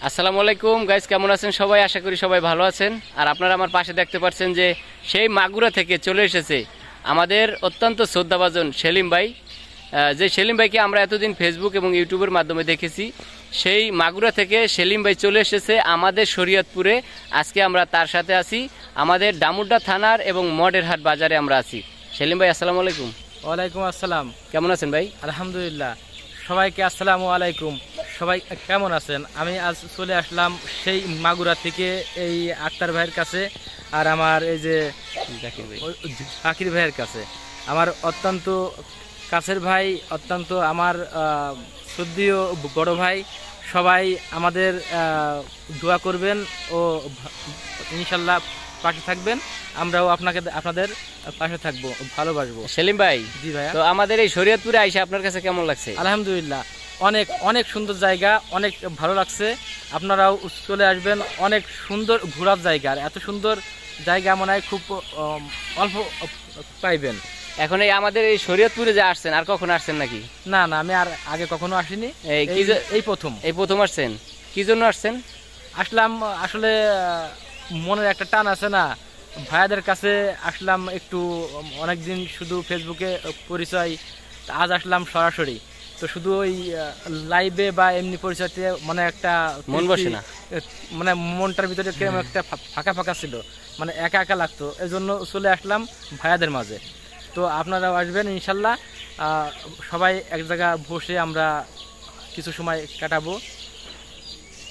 আসসালামু আলাইকুম গাইস, কেমন আছেন সবাই? আশা করি সবাই ভালো আছেন। আর আপনারা আমার পাশে দেখতে পাচ্ছেন যে সেই মাগুরা থেকে চলে এসেছে আমাদের অত্যন্ত শ্রদ্ধাভাজন সেলিম ভাই। যে সেলিম ভাইকে আমরা এতদিন ফেসবুক এবং ইউটিউবের মাধ্যমে দেখেছি, সেই মাগুরা থেকে সেলিম ভাই চলে এসেছে আমাদের শরীয়তপুরে। আজকে আমরা তার সাথে আছি আমাদের ডামুড্ডা থানার এবং মডেরহাট বাজারে আমরা আছি। সেলিম ভাই, আসসালামু আলাইকুম। ওয়ালাইকুম আসসালাম। কেমন আছেন ভাই? আলহামদুলিল্লাহ। সবাইকে আসসালামু আলাইকুম। সবাই কেমন আছেন? আমি আজ চলে আসলাম সেই মাগুরা থেকে এই আক্তার ভাইয়ের কাছে, আর আমার এই যে জাকির ভাইয়ের কাছে। আমার অত্যন্ত কাছের ভাই, অত্যন্ত আমার শ্রদ্ধেয় বড় ভাই। সবাই আমাদের দোয়া করবেন ও ইনশাল্লাহ পাশে থাকবেন। আমরাও আপনাদের পাশে থাকবো, ভালোবাসবো। সেলিম ভাই, জি ভাইয়া। তো আমাদের এই শরীয়তপুরে আইসা আপনার কাছে কেমন লাগছে? আলহামদুলিল্লাহ, অনেক অনেক সুন্দর জায়গা, অনেক ভালো লাগছে। আপনারাও চলে আসবেন, অনেক সুন্দর ঘোরার জায়গা। আর এত সুন্দর জায়গা মনে হয় খুব অল্প পাইবেন। এখন এই আমাদের এই শরীয়তপুরে যে আসছেন, আর কখন আসছেন নাকি? না না, আমি আর আগে কখনো আসিনি, এই প্রথম। এই প্রথম আসছেন? কি জন্য আসছেন? আসলাম আসলে মনের একটা টান আছে না, ভাইয়াদের কাছে আসলাম একটু। অনেকদিন শুধু ফেসবুকে পরিচয়, আজ আসলাম সরাসরি। তো শুধু ওই লাইভে বা এমনি পরিচয়তে মানে একটা মন বসে না, মানে মনটার ভিতরে কেমন একটা ফাঁকা ফাঁকা ছিল, মানে একা একা লাগতো। এই জন্য চলে আসলাম ভাইয়াদের মাঝে। তো আপনারাও আসবেন ইনশাল্লাহ। সবাই এক জায়গা বসে আমরা কিছু সময় কাটাবো।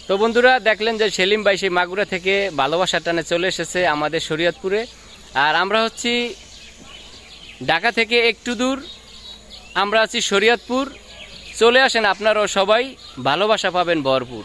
তো বন্ধুরা, দেখলেন যে সেলিম ভাই সেই মাগুরা থেকে ভালোবাসার টানে চলে এসেছে আমাদের শরীয়তপুরে। আর আমরা হচ্ছি ঢাকা থেকে একটু দূর, আমরা আছি শরীয়তপুর। চলে আসেন আপনারাও, সবাই ভালোবাসা পাবেন ভরপুর।